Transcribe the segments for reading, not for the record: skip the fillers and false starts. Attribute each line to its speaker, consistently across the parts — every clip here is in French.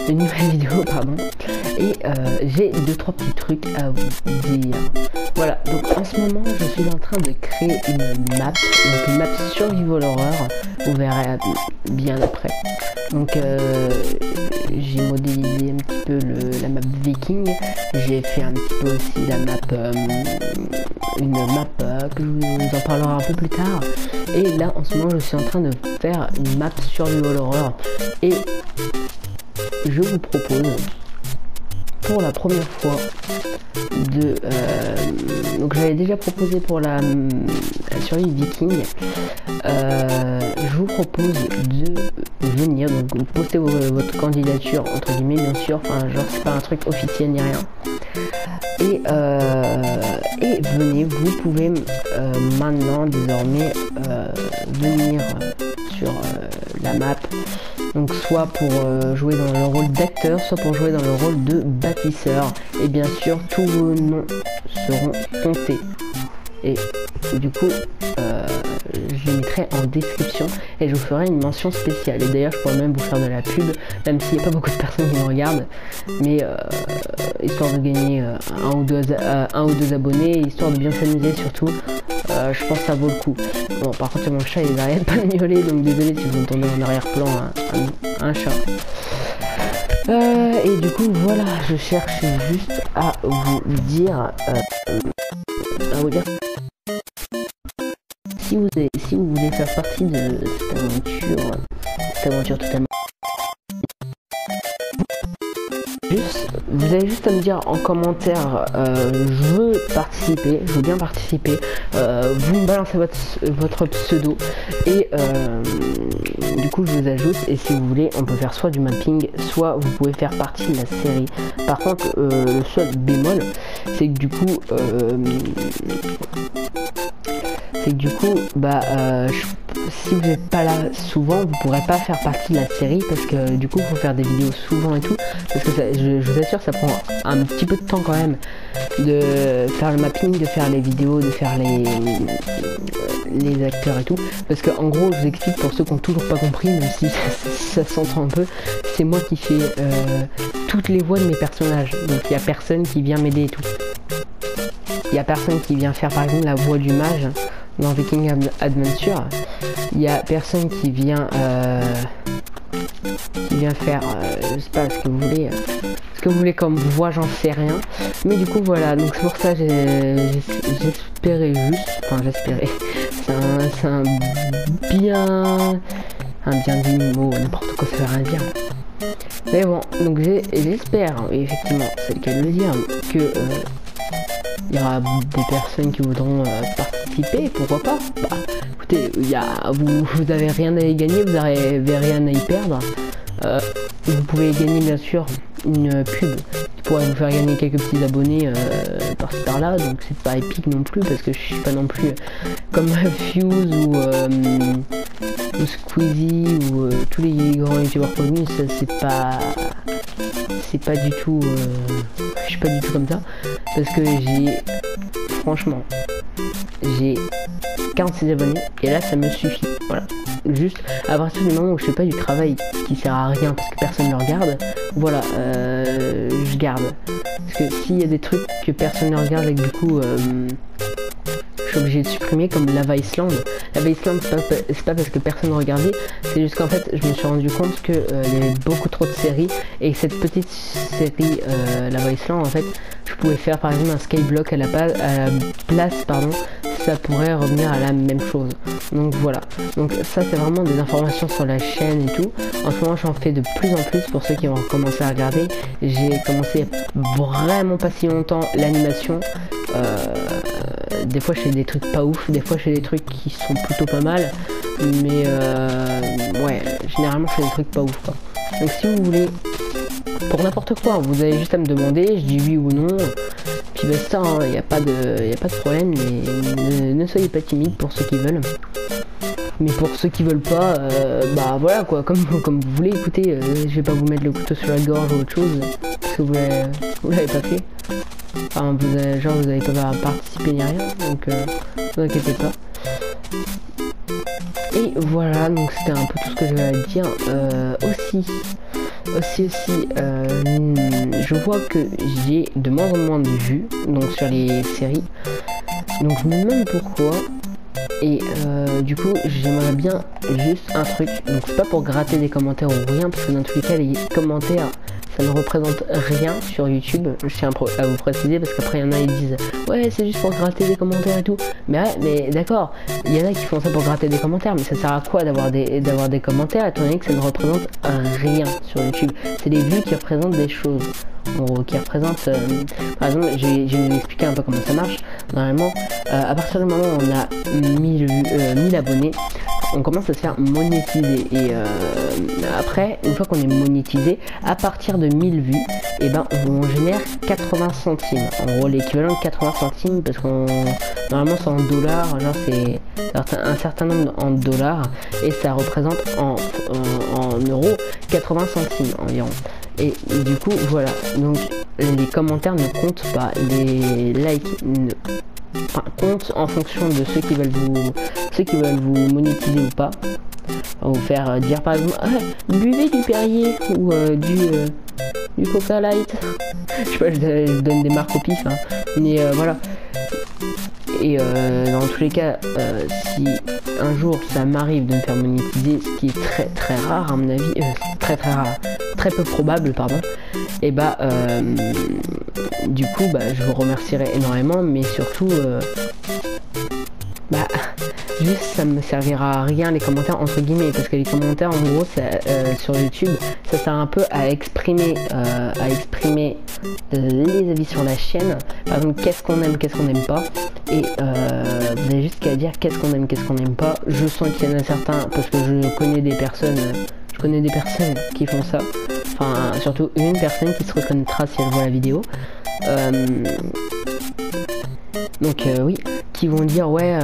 Speaker 1: nouvelle vidéo, pardon. Et j'ai 2-3 petits trucs à vous dire. Voilà, donc en ce moment je suis en train de créer une map, donc une map survival horror, vous verrez bien après. Donc j'ai modélisé un petit peu la map viking, j'ai fait un petit peu aussi la map, une map que je vous en parlerai un peu plus tard. Et là en ce moment je suis en train de faire une map survival horror et je vous propose pour la première fois de donc j'avais déjà proposé pour la survie viking, je vous propose de venir donc poster votre candidature entre guillemets bien sûr, enfin genre c'est pas un truc officiel ni rien, et venez, vous pouvez maintenant désormais venir sur la map, donc soit pour jouer dans le rôle d'acteur, soit pour jouer dans le rôle de bâtisseur, et bien sûr tous vos noms seront comptés, et du coup je les mettrai en description et je vous ferai une mention spéciale. Et d'ailleurs je pourrais même vous faire de la pub, même s'il n'y a pas beaucoup de personnes qui me regardent, mais histoire de gagner un ou deux abonnés, histoire de bien s'amuser surtout. Je pense que ça vaut le coup. Bon, par contre mon chat il n'arrête pas de miauler, donc désolé si vous entendez en arrière-plan un chat. Et du coup voilà, je cherche juste à vous dire si vous voulez faire partie de cette aventure totalement. Vous avez juste à me dire en commentaire je veux participer, je veux bien participer, vous me balancez votre pseudo et du coup je vous ajoute, et si vous voulez on peut faire soit du mapping, soit vous pouvez faire partie de la série. Par contre le seul bémol c'est que du coup si vous n'êtes pas là souvent, vous pourrez pas faire partie de la série, parce que du coup il faut faire des vidéos souvent et tout, parce que ça, je vous assure ça prend un petit peu de temps quand même de faire le mapping, de faire les vidéos, de faire les acteurs et tout, parce que en gros je vous explique pour ceux qui n'ont toujours pas compris, même si ça s'entend un peu, c'est moi qui fais toutes les voix de mes personnages, donc il n'y a personne qui vient m'aider et tout. Il n'y a personne qui vient faire par exemple la voix du mage dans Viking Adventure. Il n'y a personne qui vient faire je sais pas ce que vous voulez comme voix, j'en sais rien, mais du coup voilà, donc c'est pour ça j'espérais juste, enfin j'espérais, c'est un bien dit mot, n'importe quoi, ça fait rien dire, mais bon, donc j'espère, effectivement c'est le cas de le dire, que il y aura des personnes qui voudront participer, pourquoi pas. Bah écoutez, vous avez rien à y gagner, vous n'avez rien à y perdre. Vous pouvez gagner bien sûr une pub qui pourrait vous faire gagner quelques petits abonnés par-ci par-là, donc c'est pas épique non plus, parce que je suis pas non plus comme Fuse ou Squeezie ou tous les grands youtubeurs connus, ça c'est pas du tout je suis pas du tout comme ça, parce que franchement j'ai 46 abonnés et là ça me suffit, voilà, juste à partir du moment où je fais pas du travail qui sert à rien parce que personne ne regarde, voilà, je garde, parce que s'il y a des trucs que personne ne regarde et que du coup je suis obligé de supprimer, comme Lava Island. Lava Island c'est pas parce que personne ne regardait, c'est juste qu'en fait je me suis rendu compte que il y avait beaucoup trop de séries, et cette petite série Lava Island, en fait je pouvais faire par exemple un skyblock à la place, pardon, ça pourrait revenir à la même chose. Donc voilà, donc ça c'est vraiment des informations sur la chaîne et tout. En ce moment j'en fais de plus en plus pour ceux qui vont commencer à regarder. J'ai commencé vraiment pas si longtemps l'animation, des fois je fais des trucs pas ouf, des fois je fais des trucs qui sont plutôt pas mal, mais ouais, généralement je fais des trucs pas ouf quoi. Donc si vous voulez, pour n'importe quoi, vous avez juste à me demander, je dis oui ou non, puis basta, il n'y a pas de problème, mais ne soyez pas timide pour ceux qui veulent. Mais pour ceux qui veulent pas, bah voilà quoi, comme vous voulez, écoutez, je vais pas vous mettre le couteau sur la gorge ou autre chose, parce que vous l'avez pas fait. Enfin, vous avez pas participé ni rien, donc ne vous inquiétez pas. Et voilà, donc c'était un peu tout ce que j'avais à dire. Je vois que j'ai de moins en moins de vues donc sur les séries, donc je me demande pourquoi. Et du coup j'aimerais bien juste un truc, donc c'est pas pour gratter des commentaires ou rien, parce que dans tous les cas les commentaires ça ne représente rien sur YouTube. Je tiens à vous préciser, parce qu'après il y en a ils disent ouais c'est juste pour gratter des commentaires et tout, mais ouais, mais d'accord, il y en a qui font ça pour gratter des commentaires, mais ça sert à quoi d'avoir des commentaires étant donné que ça ne représente rien sur YouTube. C'est des vues qui représentent des choses, en gros, qui représentent par exemple, je vais vous expliquer un peu comment ça marche. Normalement à partir du moment où on a 1000 abonnés, on commence à se faire monétiser, et après une fois qu'on est monétisé, à partir de 1000 vues, et ben on génère 80 centimes, en gros l'équivalent de 80 centimes, parce qu'on normalement c'est en dollars, genre c'est un certain nombre en dollars, et ça représente en euros 80 centimes environ. Et du coup voilà, donc les commentaires ne comptent pas, les likes comptent en fonction de ceux qui veulent vous monétiser ou pas. On va vous faire dire par exemple buvez du Perrier ou du Coca Light. Je sais pas, je donne des marques au pif, hein. Mais voilà. Et dans tous les cas, si un jour ça m'arrive de me faire monétiser, ce qui est très très rare à mon avis, très rare, très peu probable, pardon, et bah du coup je vous remercierai énormément, mais surtout juste ça me servira à rien les commentaires entre guillemets, parce que les commentaires en gros ça, sur YouTube ça sert un peu à exprimer les avis sur la chaîne. Par exemple, qu'est-ce qu'on aime, qu'est-ce qu'on n'aime pas, et vous avez juste qu'à dire qu'est-ce qu'on aime, qu'est-ce qu'on n'aime pas. Je sens qu'il y en a certains, parce que je connais des personnes qui font ça, enfin surtout une personne qui se reconnaîtra si elle voit la vidéo, donc oui, qui vont dire ouais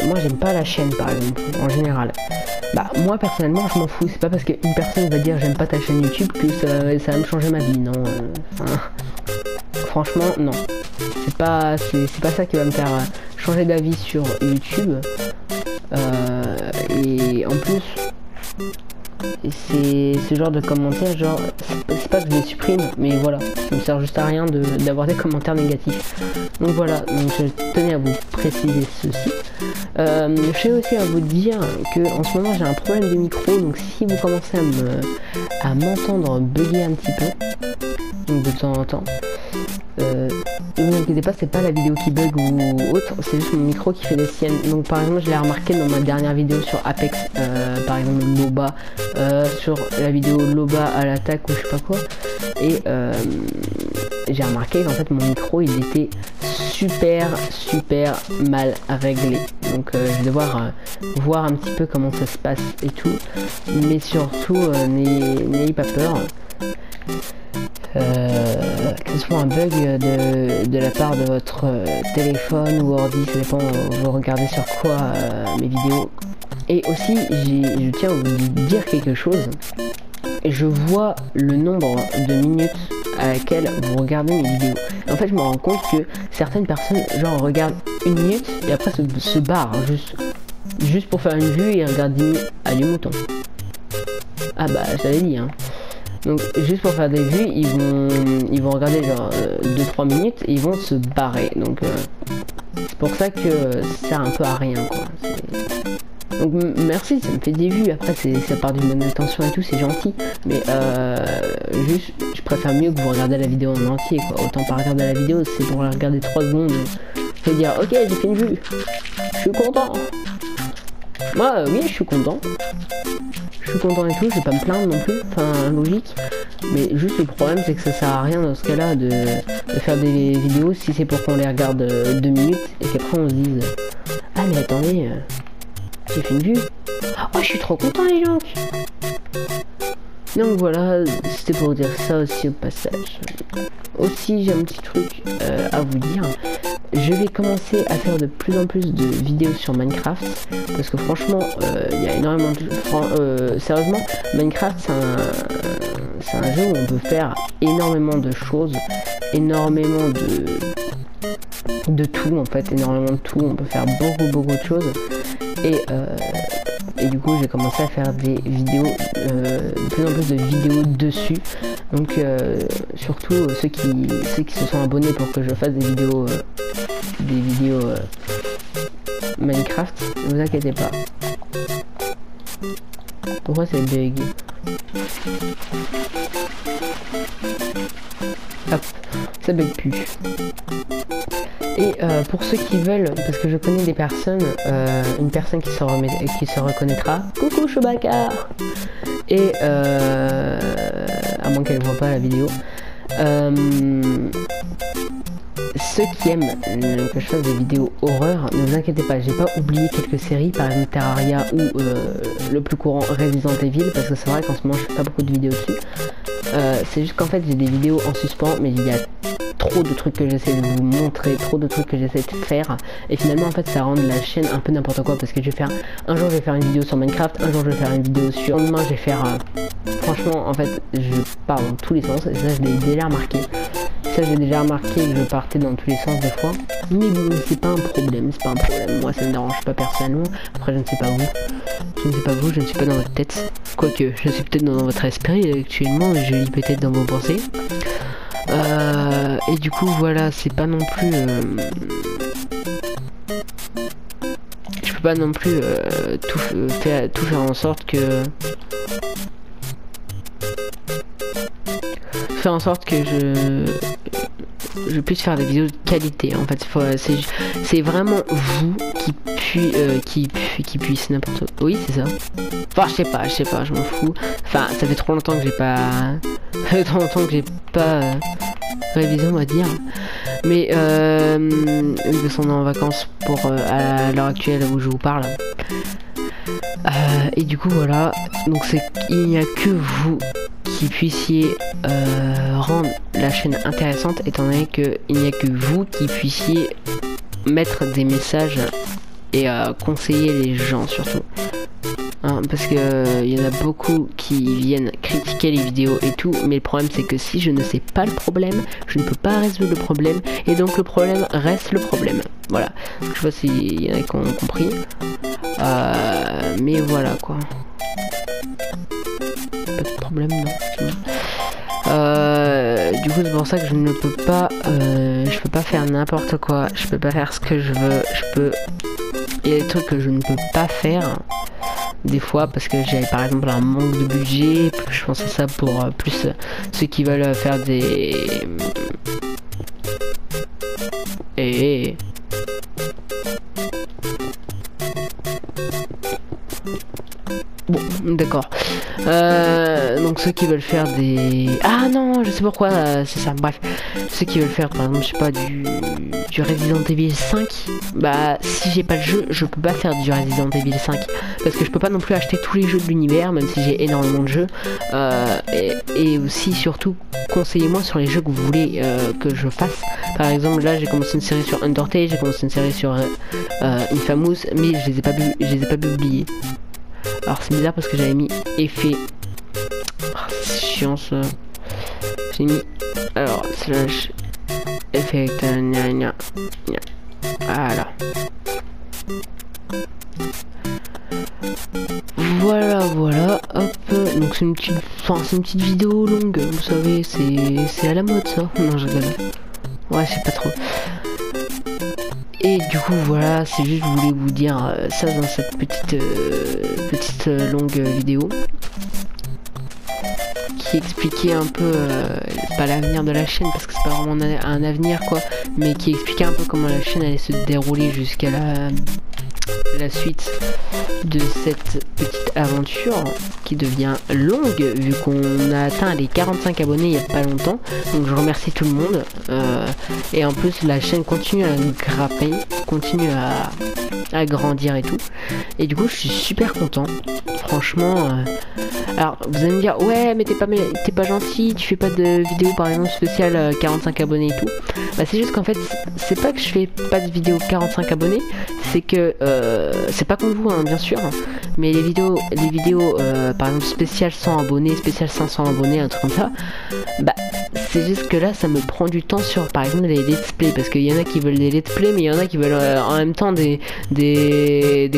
Speaker 1: moi j'aime pas la chaîne par exemple, en général. Bah moi personnellement je m'en fous, c'est pas parce qu'une personne va dire j'aime pas ta chaîne YouTube que ça va me changer ma vie, non. Franchement non, c'est pas ça qui va me faire changer d'avis sur YouTube, et en plus c'est ce genre de commentaires, genre c'est pas que je les supprime, mais voilà, ça me sert juste à rien d'avoir des commentaires négatifs. Donc voilà, donc je tenais à vous préciser ceci. Je tiens aussi à vous dire que en ce moment j'ai un problème de micro, donc si vous commencez à m'entendre bugger un petit peu, donc de temps en temps, ne vous inquiétez pas, c'est pas la vidéo qui bug ou autre, c'est juste mon micro qui fait des siennes. Donc par exemple je l'ai remarqué dans ma dernière vidéo sur Apex, par exemple Loba, sur la vidéo Loba à l'attaque ou je sais pas quoi, et j'ai remarqué qu'en fait mon micro il était super mal réglé. Donc je vais devoir voir un petit peu comment ça se passe et tout, mais surtout n'ayez pas peur que ce soit un bug de la part de votre téléphone ou ordi, ça dépend, vous regardez sur quoi mes vidéos. Et aussi je tiens à vous dire quelque chose, je vois le nombre de minutes à laquelle vous regardez mes vidéos. En fait je me rends compte que certaines personnes genre regardent 1 minute et après se barrent, juste pour faire une vue et regardent 10 minutes. Ah du mouton. Ah bah je t'avais dit hein. Donc juste pour faire des vues, ils vont regarder genre 2-3 minutes et ils vont se barrer. Donc c'est pour ça que ça sert un peu à rien quoi. Donc merci, ça me fait des vues, après ça part d'une bonne intention et tout, c'est gentil. Mais juste je préfère mieux que vous regardez la vidéo en entier quoi. Autant pas regarder la vidéo, c'est pour la regarder 3 secondes. Je vais dire ok j'ai fait une vue, je suis content. Moi oui je suis content. Je suis content et tout, je vais pas me plaindre non plus, enfin logique. Mais juste le problème c'est que ça sert à rien dans ce cas là de faire des vidéos si c'est pour qu'on les regarde 2 minutes et qu'après on se dise ah mais attendez, j'ai fait une vue. Oh je suis trop content les gens. Donc voilà, c'était pour dire ça aussi au passage. Aussi j'ai un petit truc à vous dire. Je vais commencer à faire de plus en plus de vidéos sur Minecraft, parce que franchement il y a énormément de... sérieusement, Minecraft c'est un jeu où on peut faire énormément de choses, énormément de tout en fait, énormément de tout, on peut faire beaucoup de choses, et et du coup j'ai commencé à faire des vidéos, de plus en plus de vidéos dessus. Donc surtout ceux qui se sont abonnés pour que je fasse des vidéos Minecraft, ne vous inquiétez pas. Pourquoi c'est bug? Hop, ça bug plus. Et pour ceux qui veulent, parce que je connais des personnes, une personne qui se reconnaîtra, coucou Chewbacca, et à moins qu'elle ne voit pas la vidéo, ceux qui aiment que je fasse des vidéos horreur, ne vous inquiétez pas, j'ai pas oublié quelques séries, par exemple Terraria ou le plus courant Resident Evil, parce que c'est vrai qu'en ce moment je fais pas beaucoup de vidéos dessus. C'est juste qu'en fait j'ai des vidéos en suspens, mais il y a trop de trucs que j'essaie de vous montrer, trop de trucs que j'essaie de faire, et finalement en fait ça rend la chaîne un peu n'importe quoi, parce que je vais faire, un jour je vais faire une vidéo sur Minecraft, un jour je vais faire une vidéo sur, demain je vais faire, franchement en fait je pars dans tous les sens, et ça je l'ai déjà remarqué. Ça j'ai déjà remarqué que je partais dans tous les sens des fois, mais bon c'est pas un problème, moi ça me dérange pas personnellement. Après je ne sais pas vous, je ne suis pas dans votre tête, quoique je suis peut-être dans votre esprit actuellement, et je lis peut-être dans vos pensées. Et du coup voilà, c'est pas non plus je peux pas non plus tout faire en sorte que je puisse faire des vidéos de qualité. En fait c'est vraiment vous qui puisse n'importe où. Oui c'est ça. Enfin je sais pas, je m'en fous. Enfin ça fait trop longtemps que j'ai pas révisé on va dire. Mais ils sont en vacances pour à l'heure actuelle où je vous parle. Et du coup voilà, donc il n'y a que vous qui puissiez rendre la chaîne intéressante, étant donné qu'il n'y a que vous qui puissiez mettre des messages et conseiller les gens surtout. Hein, parce que il y en a beaucoup qui viennent critiquer les vidéos et tout, mais le problème c'est que si je ne sais pas le problème, je ne peux pas résoudre le problème, et donc le problème reste le problème. Voilà, je sais pas s'il y en a qui ont compris, mais voilà quoi. Pas de problème non. Du coup c'est pour ça que je ne peux pas faire n'importe quoi, je peux pas faire ce que je veux, il y a des trucs que je ne peux pas faire des fois parce que j'ai par exemple un manque de budget. Je pense à ça pour plus ceux qui veulent faire des bon d'accord, donc ceux qui veulent faire des, ah non je sais pourquoi, c'est ça, bref, ceux qui veulent faire par exemple je sais pas du Resident Evil 5, bah si j'ai pas le jeu je peux pas faire du Resident Evil 5 parce que je peux pas non plus acheter tous les jeux de l'univers même si j'ai énormément de jeux, et aussi surtout conseillez-moi sur les jeux que vous voulez que je fasse. Par exemple là j'ai commencé une série sur Undertale, j'ai commencé une série sur Infamous, mais je les ai pas publiés. Alors c'est bizarre parce que j'avais mis effet, c'est chiant ça, j'ai mis alors slash effect voilà hop, donc c'est une petite vidéo longue, vous savez, c'est à la mode ça. Non je rigole, ouais je sais pas trop. Et du coup voilà, c'est juste je voulais vous dire ça dans cette petite longue vidéo qui expliquait un peu pas l'avenir de la chaîne parce que c'est pas vraiment un avenir quoi, mais qui expliquait un peu comment la chaîne allait se dérouler jusqu'à la suite de cette petite aventure qui devient longue vu qu'on a atteint les 45 abonnés il y a pas longtemps, donc je remercie tout le monde, et en plus la chaîne continue à grimper, continue à grandir et tout, et du coup je suis super content franchement. Alors vous allez me dire ouais mais t'es pas gentil, tu fais pas de vidéo par exemple spéciale 45 abonnés et tout. Bah c'est juste qu'en fait c'est pas que je fais pas de vidéo 45 abonnés, c'est que c'est pas contre vous hein, bien sûr, Mais les vidéos par exemple spécial 100 abonnés, spécial 500 abonnés, un truc comme ça, bah c'est juste que là ça me prend du temps sur par exemple les let's play, parce qu'il y en a qui veulent des let's play, mais il y en a qui veulent en même temps des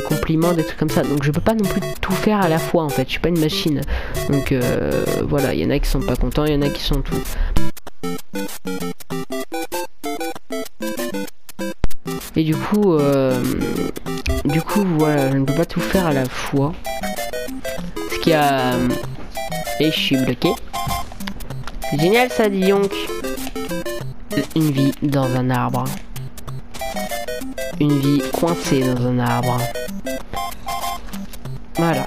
Speaker 1: compliments, des trucs comme ça, donc je peux pas non plus tout faire à la fois en fait, je suis pas une machine, donc voilà, il y en a qui sont pas contents, il y en a qui sont tout. Et du coup voilà, je ne peux pas tout faire à la fois. Ce qui a... Et je suis bloqué. C'est génial ça, dis donc. Une vie dans un arbre. Une vie coincée dans un arbre. Voilà.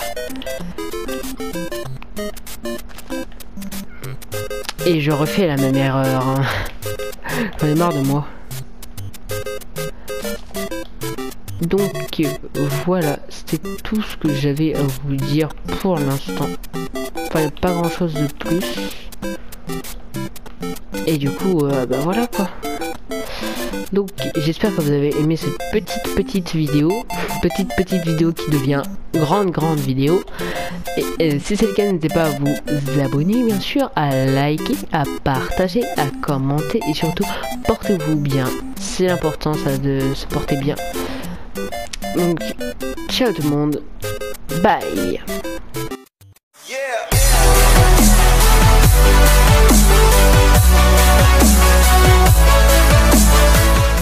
Speaker 1: Et je refais la même erreur. Hein. J'en ai marre de moi. Donc voilà, c'était tout ce que j'avais à vous dire pour l'instant. Enfin, il n'y a pas grand chose de plus. Et du coup, bah voilà quoi. Donc j'espère que vous avez aimé cette petite vidéo. Petite vidéo qui devient grande vidéo. Et si c'est le cas, n'hésitez pas à vous abonner bien sûr, à liker, à partager, à commenter et surtout portez-vous bien. C'est important ça de se porter bien. Donc ciao tout le monde, bye.